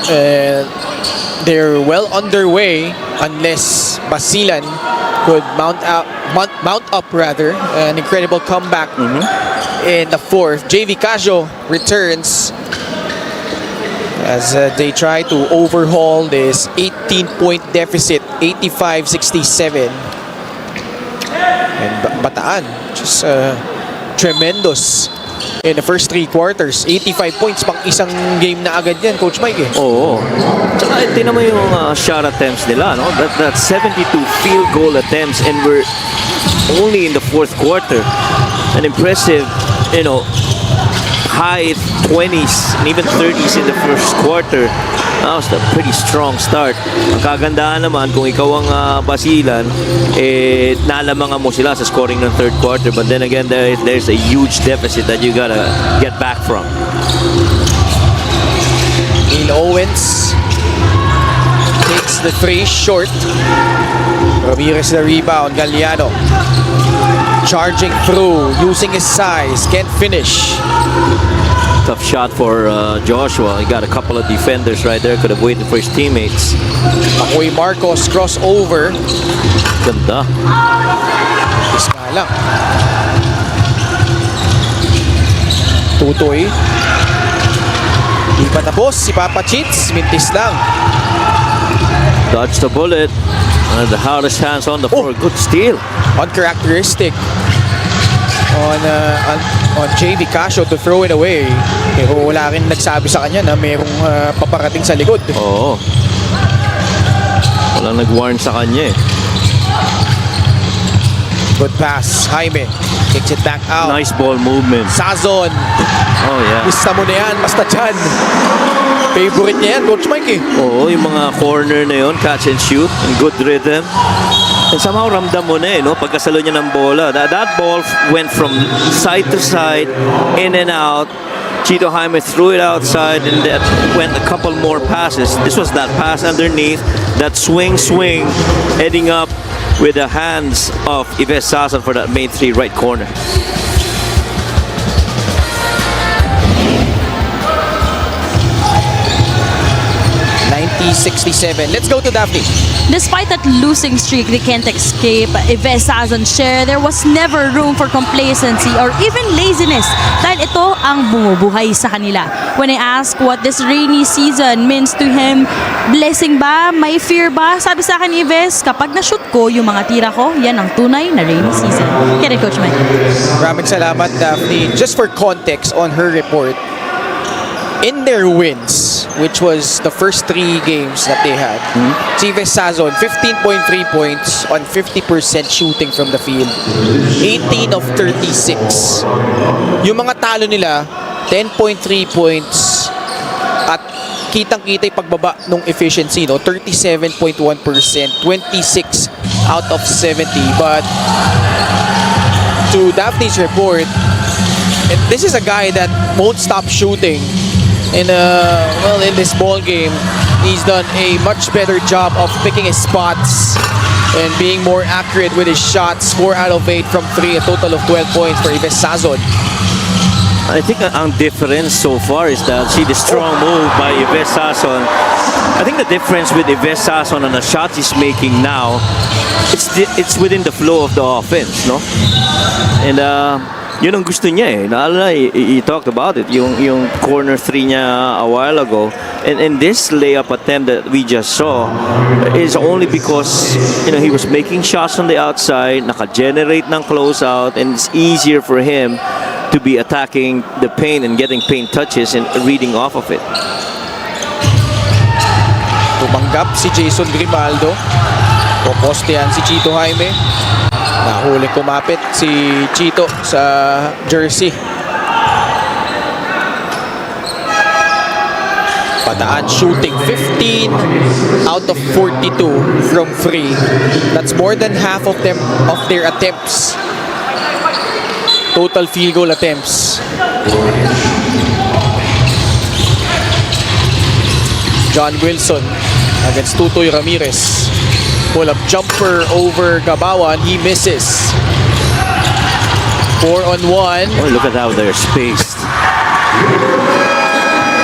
And they're well underway unless Basilan could mount up rather an incredible comeback in the fourth. JV Casio returns as they try to overhaul this 18-point deficit, 85-67. And Bataan just tremendous in the first 3 quarters. 85 points pang isang game na agad yan, Coach Mike. Oo. Tsaka tingnan mo yung shot attempts nila, no? That 72 field goal attempts, and we're only in the fourth quarter. An impressive, high 20s and even 30s in the first quarter. That was a pretty strong start. Ang kagandahan naman, kung ikaw ang Basilan, nalamangan mo sila sa scoring ng third quarter. But then again, there's a huge deficit that you gotta get back from. Neil Owens takes the 3 short. Ramirez the rebound. Galliano charging through, using his size, can't finish. Tough shot for Joshua. He got a couple of defenders right there. Could have waited for his teammates. Makoy Marcos crossover. Ganda. Isma lang. Tutoy. Di pa tapos si Papa Chits. Mintis lang. Dodged the bullet. One of the hardest hands on the floor. Good steal. Uncharacteristic on JV Casio to throw it away. Pero wala rin nagsabi sa kanya na mayroong paparating sa likod. Oo. Walang nag-warn sa kanya eh. Good pass. Jaime kicks it back out. Nice ball movement. Sazon. Oh yeah. Gusto mo na yan. Basta dyan. Favorite niya yan, Coach Mike eh. Oo, yung mga corner na yun, catch and shoot, and good rhythm. And somehow ramdam mo na eh, no? Pagkasalo niya ng bola. That ball went from side to side, in and out. Chito Jaime threw it outside, and that went a couple more passes. This was that pass underneath, that swing, heading up with the hands of Yves Sazon for that main 3 right corner. .67. Let's go to Daphne. Despite that losing streak, they can't escape Yves Sazon's share. There was never room for complacency or even laziness dahil ito ang bumubuhay sa kanila. When I ask what this rainy season means to him, blessing ba? May fear ba? Sabi sa akin ni Yves, kapag na-shoot ko yung mga tira ko, yan ang tunay na rainy season. Kaya Coach Mike. Maraming salamat, Daphne. Just for context on her report, in their wins, which was the first 3 games that they had, si Yves Sazon, 15.3 points on 50% shooting from the field. 18 of 36. Yung mga talo nila, 10.3 points at kitang-kita yung pagbaba ng efficiency, no? 37.1%, 26 out of 70. But to Daphne's report, and this is a guy that won't stop shooting. In this ball game, he's done a much better job of picking his spots and being more accurate with his shots. 4 out of 8 from 3, a total of 12 points for Yves Sazon. I think ang difference so far is that see the strong move by Yves Sazon. I think the difference with Yves Sazon and the shots he's making now, it's within the flow of the offense, no? And yun ang gusto niya eh. Naalala, he talked about it. Yung corner 3 niya a while ago. And this layup attempt that we just saw is only because, he was making shots on the outside, naka-generate ng closeout, and it's easier for him to be attacking the paint and getting paint touches and reading off of it. Tumanggap si Jason Grimaldo. Popostehan si Chito Jaime. Nahuli kumapit si Chito sa jersey. Bataan shooting 15 out of 42 from 3. That's more than half of their attempts. Total field goal attempts. John Wilson against Tutoy Ramirez. Pull-up jumper over Gabawan. He misses. 4-on-1. Oh, look at how they're spaced.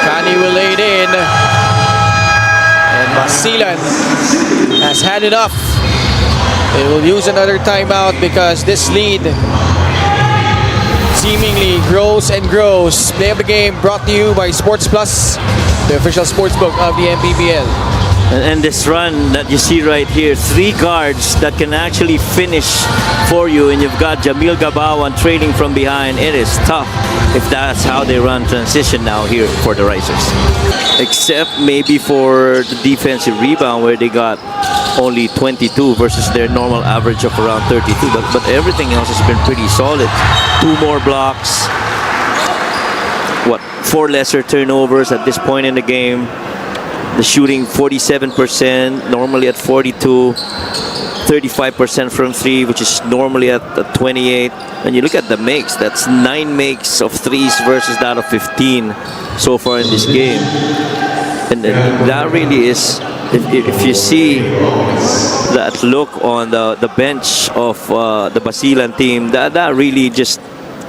Kani will lay it in. Basilan has had enough. They will use another timeout because this lead seemingly grows and grows. Play of the game brought to you by Sports Plus, the official sportsbook of the Mpbl. And this run that you see right here, 3 guards that can actually finish for you, and you've got Jamil Gabawan trailing from behind. It is tough if that's how they run transition now here for the Risers. Except maybe for the defensive rebound where they got only 22 versus their normal average of around 32. But everything else has been pretty solid. 2 more blocks. 4 lesser turnovers at this point in the game. The shooting 47%, normally at 42. 35% from 3, which is normally at 28. And you look at the makes, that's 9 makes of 3s versus that of 15 so far in this game. And that really is, if you see that look on the bench of the Basilan team, that really just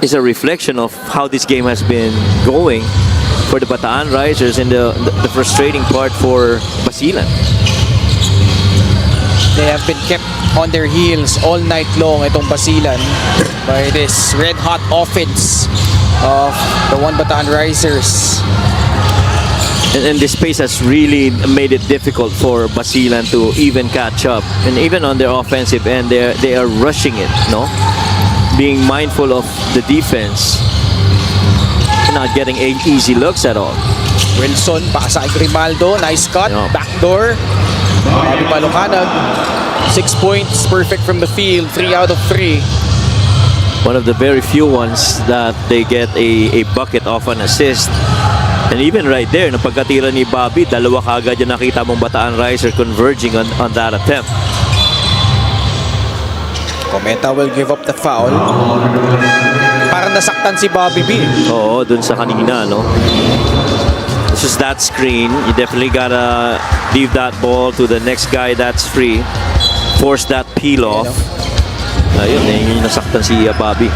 is a reflection of how this game has been going for the Bataan Risers, and the frustrating part for Basilan. They have been kept on their heels all night long, itong Basilan, by this red-hot offense of the One Bataan Risers. And this pace has really made it difficult for Basilan to even catch up. And even on their offensive end, they are rushing it, no? Being mindful of the defense. Not getting easy looks at all. Wilson, pasa kay Grimaldo, nice cut, Yeah. backdoor. Bobby Malucanag, 6 points, perfect from the field, 3 out of 3. One of the very few ones that they get a bucket off an assist. And even right there, nung pagkatira ni Bobby, dalawa kagad yung nakita mong Bataan Riser converging on that attempt. Cometa will give up the foul. Parang nasaktan si Bobby B. Oo, dun sa kanina, no? It's just that screen. You definitely gotta leave that ball to the next guy that's free. Force that peel off. Ayun, yung nasaktan si Bobby.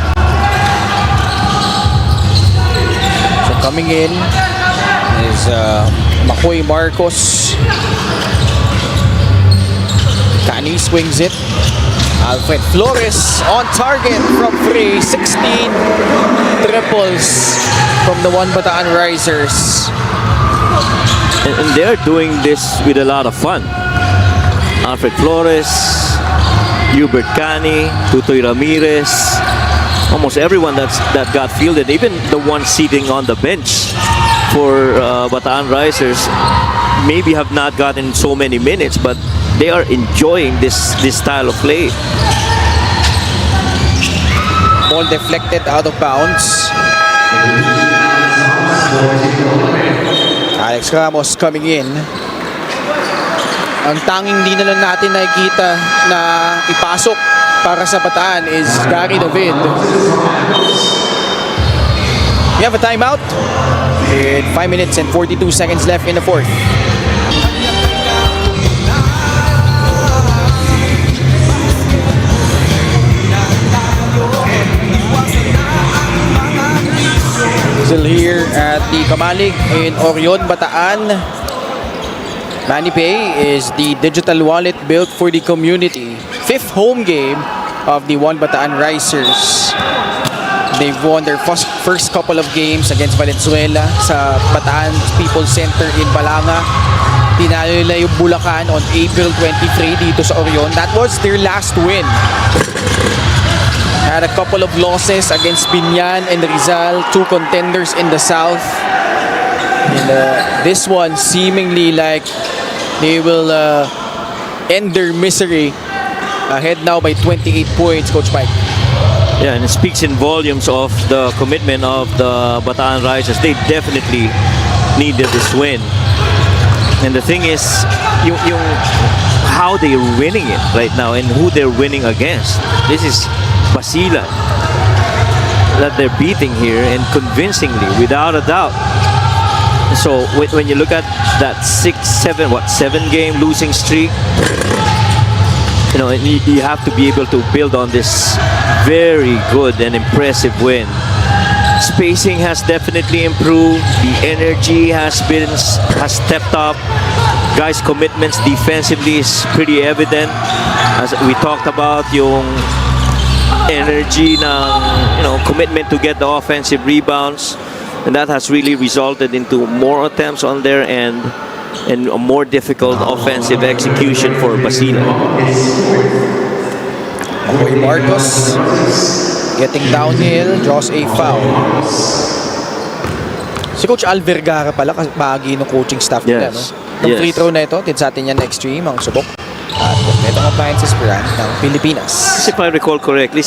So coming in is Makoy Marcos. Cani swings it. Alfred Flores on target from 3, 16 triples from the One Bataan Risers. And they're doing this with a lot of fun. Alfred Flores, Hubert Cani, Tutoy Ramirez, almost everyone that got fielded, even the one sitting on the bench for Bataan Risers, maybe have not gotten so many minutes, but they are enjoying this style of play. Ball deflected out of bounds. Alex Ramos coming in. Ang tanging di na lang natin nakikita na ipasok para sa Bataan is Gary David. We have a timeout with 5 minutes and 42 seconds left in the fourth. Still here at the Kamalig in Orion, Bataan. MoneyPay is the digital wallet built for the community. 5th home game of the One Bataan Risers. They've won their first couple of games against Valenzuela sa Bataan People's Center in Balanga. Tinalo nila yung Bulacan on April 23 dito sa Orion. That was their last win. Had a couple of losses against Binyan and Rizal, 2 contenders in the south. And this one seemingly like they will end their misery. Ahead now by 28 points, Coach Mike. Yeah, and it speaks in volumes of the commitment of the Bataan Risers. They definitely needed this win. And the thing is, yung how they're winning it right now and who they're winning against. This is Basilan that they're beating here, and convincingly, without a doubt. So when you look at that 7-game losing streak, you know, you have to be able to build on this very good and impressive win Spacing has definitely improved. The energy has stepped up. Guys' commitments defensively is pretty evident. As we talked about, yung energy ng, commitment to get the offensive rebounds, and that has really resulted into more attempts on their end and a more difficult offensive execution for Basilan. Boy Marcos getting downhill, draws a foul. Si Coach Al Vergara pala, bahagi ng coaching staff nila. Yes. No? Yung free throw na ito, din sa atin yan next stream, ang subok. At itong appliances brand ng Pilipinas. If I recall correctly,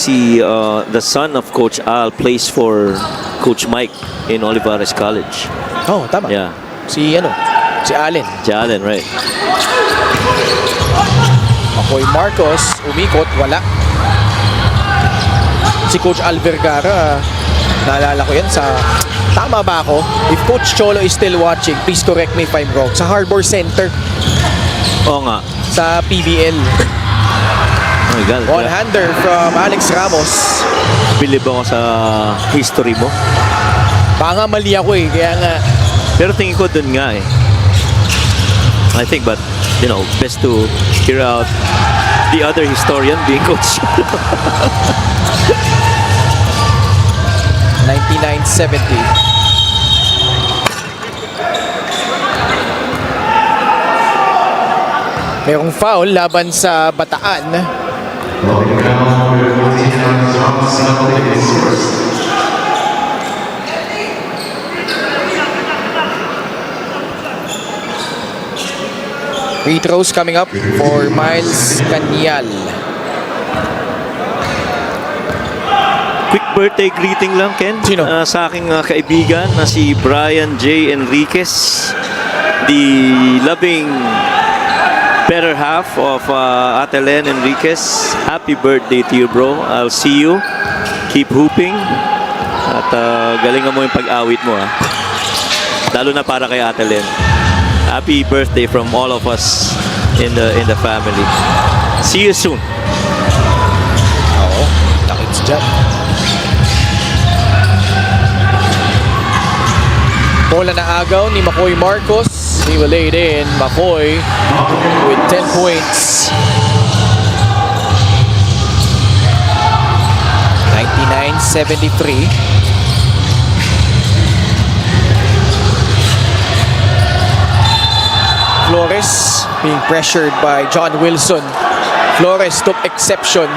the son of Coach Al plays for Coach Mike in Olivares College. Oh, tama. Yeah. Si Allen. Si Allen, right. Boy Marcos, umikot, wala. Si Coach Al Vergara, naalala ko yan sa, tama ba ako? If Coach Cholo is still watching, please correct me if I'm wrong. Sa Harbor Center. Oo nga. Sa PBL. Oh my God. One-hander from Alex Ramos. Believe ako sa history mo. Baka nga mali ako eh, kaya nga. Pero tingin ko dun nga eh. I think, but, best to hear out the other historian being Coach. 1970. Mayroong foul laban sa Bataan. Free throws coming up for Miles Canyal. Quick birthday greeting lang, Ken. Sino? Sa aking kaibigan na si Brian J. Enriquez, the loving better half of Ate Len Enriquez. Happy birthday to you, bro. I'll see you. Keep hooping. At galingan mo yung pag-awit mo, ha. Lalo na para kay Ate Len. Happy birthday from all of us in the family. See you soon. Oo, nakits dyan. Bola na agaw ni Makoy Marcos. He will lay it in. Makoy with 10 points. 99-73. Flores being pressured by John Wilson. Flores took exception.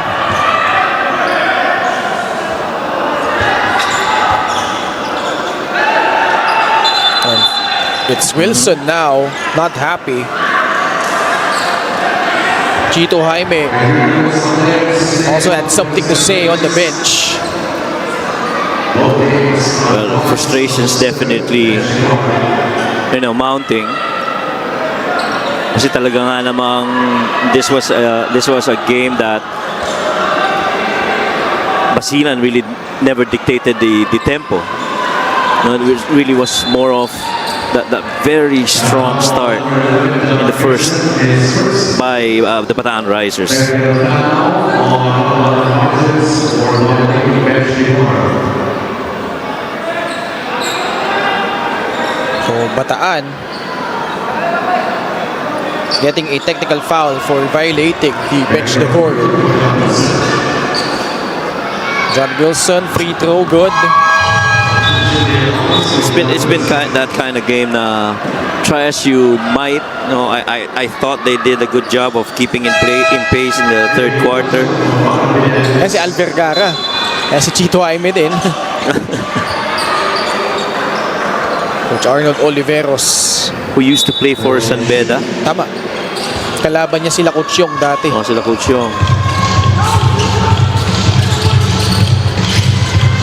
And it's Wilson now, not happy. Chito Jaime also had something to say on the bench. Well, frustrations definitely, mounting. Kasi talaga nga namang this was a game that Basilan really never dictated the tempo. It really was more of that very strong start in the first by the Bataan Risers. So Bataan getting a technical foul for violating the bench decor. John Wilson, free throw, good. It's been that kind of game na try as you might. I thought they did a good job of keeping in pace in the third quarter. Si Al Vergara, si Chito Jaime din. Coach Arnold Oliveros, who used to play for San Beda. Tama. Kalaban niya sila Coach Yong dati. Sila Coach Yong.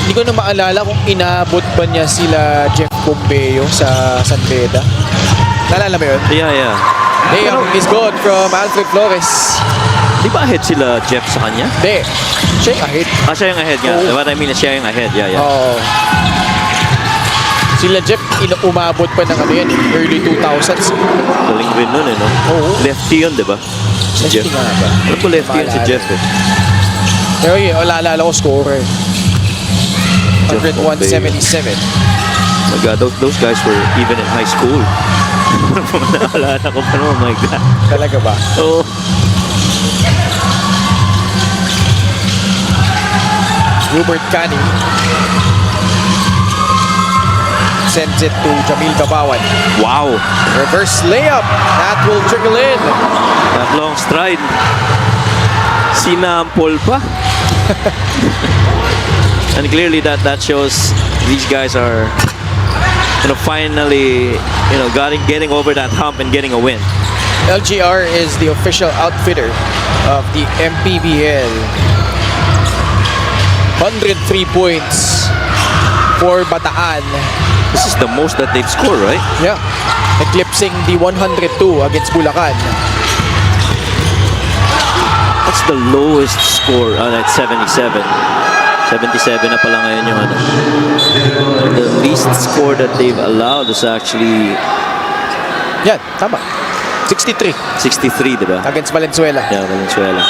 Hindi ko na maalala kung inabot ba niya sila Jeff Pompeo sa San Beda. Naalala mo yun? Yeah. Layup is good from Alfred Flores. Di ba ahead sila Jeff sa kanya? Hindi. Siya yung ahead. Siya yung ahead nga. Oh. What I mean is siya yung ahead. Yeah. Oo. Sila Jeff, umabot pa ng early 2000s. Galing rin nun, no? Oo. Lefty yun, di ba? Si Lefty Jeff. nga ba? Alam ko lefty yun si Jeff, eh. Pero yun, alala ko scorer. of Mpbl. 101-77. Oh my God, those guys were even in high school. Naalala ko pa naman, oh my God. Talaga ba? Oh. Hubert Cani sends it to Jamil Gabawan. Wow. Reverse layup. That will trickle in. That long stride. Sinampol pa. And clearly that shows these guys are, finally, getting over that hump and getting a win. LGR is the official outfitter of the Mpbl. 103 points for Bataan. This is the most that they've scored, right? Yeah. Eclipsing the 102 against Bulacan. That's the lowest score. That's 77. 77 na pala ngayon yung The least score that they've allowed is actually... Yan, tama. 63 63, di ba? against Valenzuela. Yeah, Valenzuela.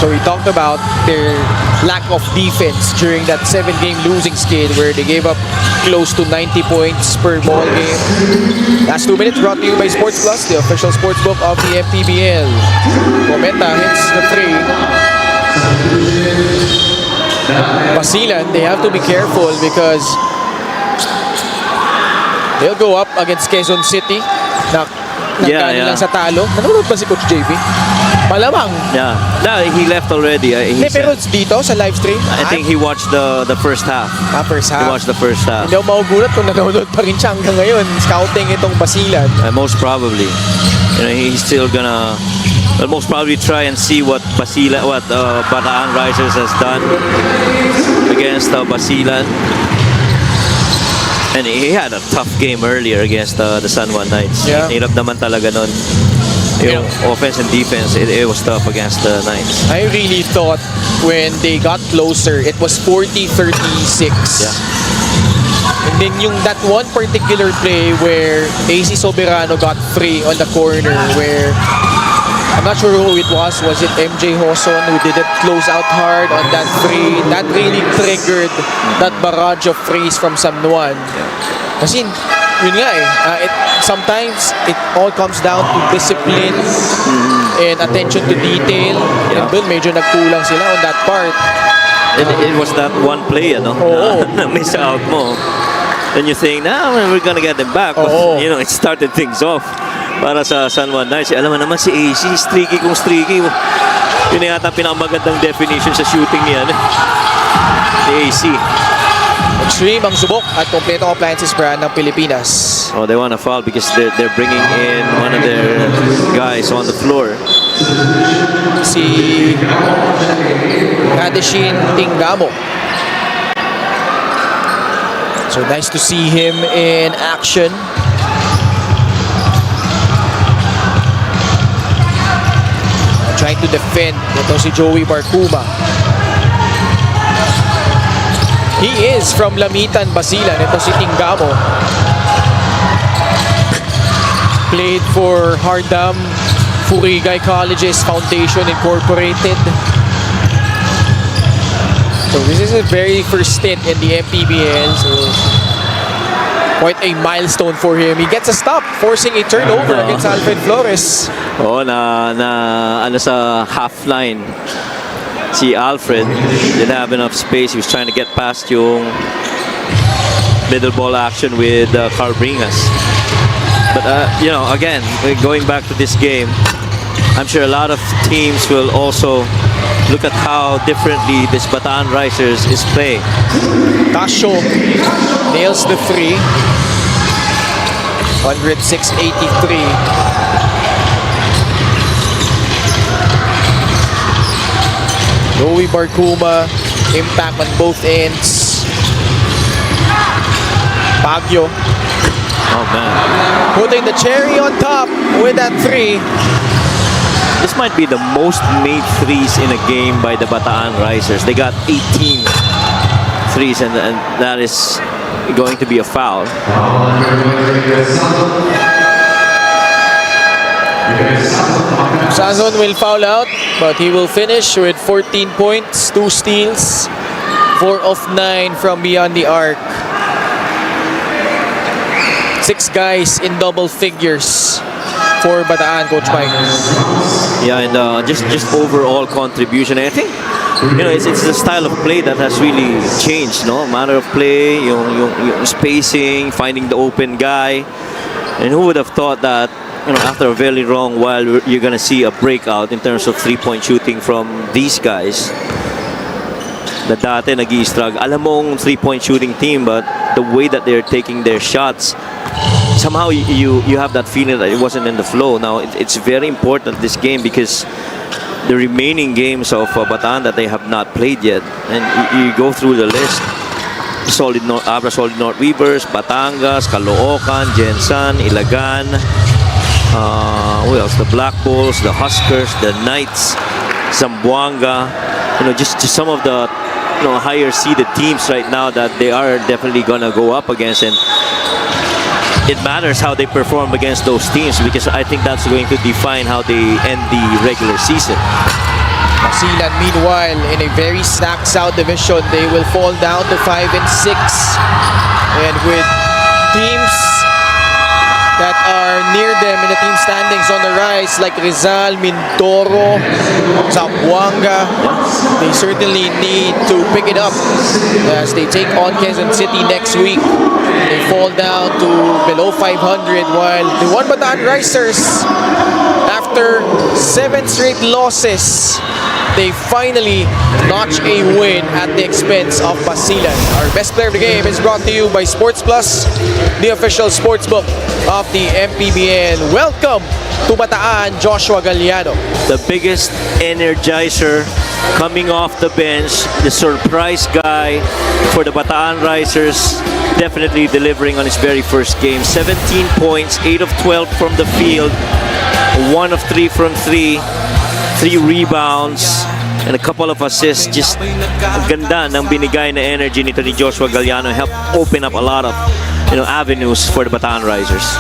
So we talked about their lack of defense during that 7-game losing skid where they gave up close to 90 points per ball game. Last 2 minutes brought to you by Sports Plus, the official sports book of the Mpbl. Cometa hits the 3. Basilan, they have to be careful because they'll go up against Quezon City. Nagkano lang sa talo. Nanonood pa si Coach JB? Malamang. Yeah. No, he left already. Pero dito sa live stream, I think he watched the first half. First half. He watched the first half. Hindi ako magugulat kung nanonood pa rin siya hanggang ngayon. Scouting itong Basilan. Most probably. He's still gonna most probably try and see what Bataan Risers has done against Basilan. And he had a tough game earlier against the San Juan Knights. Yeah. Hirap naman talaga nun. Yung offense and defense, it was tough against the Knights. I really thought when they got closer, it was 40-36. Yeah. And then that one particular play where AC Soberano got free on the corner where I'm not sure who it was. Was it MJ Hoson who did it close out hard on that free? That really triggered that barrage of frees from San Juan. Kasi yun nga sometimes it all comes down to discipline and attention to detail. And dun medyo nagkulang sila on that part. It was that one play, na miss out mo. Then you think, we're gonna get them back. But, it started things off para sa San Juan Knights. Alam mo naman si AC, streaky kung streaky. Yun yata pinakamagandang definition sa shooting niya. Ni AC. Extreme ang subok at kompletong appliances brand ng Pilipinas. Oh, they want to foul because they're bringing in one of their guys on the floor. Si Kadeshin Tingamo. So nice to see him in action. Trying to defend. Ito si Joey Barcuma. He is from Lamitan, Basilan. Ito si Tingamo. Played for Hardam Furigay Colleges Foundation Incorporated. So this is his very first stint in the Mpbl. So quite a milestone for him. He gets a stop, forcing a turnover against Alfred Flores. Sa half line. Si Alfred didn't have enough space. He was trying to get past yung middle ball action with Carbringas. But, again, going back to this game, I'm sure a lot of teams will also look at how differently this Bataan Risers is playing. Tasho nails the 3. 106-83. Joey Barcuma, impact on both ends. Baguio. Oh, man. Putting the cherry on top with that 3. This might be the most made threes in a game by the Bataan Risers. They got 18 threes, and that is going to be a foul. Sazon will foul out, but he will finish with 14 points, 2 steals, 4 of 9 from beyond the arc. 6 guys in double figures for Bataan, Coach Mike. Yeah, and just overall contribution. I think it's the style of play that has really changed. No, manner of play, yung spacing, finding the open guy, and who would have thought that after a very long while you're gonna see a breakout in terms of 3-point shooting from these guys. Na dati nag-i-struggle. Alam mong 3-point shooting team, but the way that they're taking their shots, somehow you have that feeling that it wasn't in the flow. Now it's very important this game because the remaining games of Bataan that they have not played yet, and you go through the list: Solid North, Abra Solid North Weavers, Batangas, Caloocan, Jensan, Ilagan. Who else? The Black Bulls, the Huskers, the Knights, Zamboanga. Just some of the higher seeded teams right now that they are definitely gonna go up against, and it matters how they perform against those teams because I think that's going to define how they end the regular season. Basilan, meanwhile, in a very stacked South Division, they will fall down to 5 and 6, and with teams that are near them in the team standings on the rise, like Rizal, Mindoro, Zamboanga, they certainly need to pick it up as they take on Quezon City next week. They fall down to below 500, while the One Bataan Risers, after 7 straight losses, they finally notch a win at the expense of Basilan. Our best player of the game is brought to you by Sports Plus, the official sports book of the Mpbl. Welcome to Bataan, Joshua Galliano. The biggest energizer coming off the bench, the surprise guy for the Bataan Risers, definitely delivering on his very first game. 17 points, 8 of 12 from the field, 1 of 3 from 3, 3 rebounds, and a couple of assists. Just ang ganda ng binigay na energy nito ni Joshua Galliano, helped open up a lot of avenues for the Bataan Risers.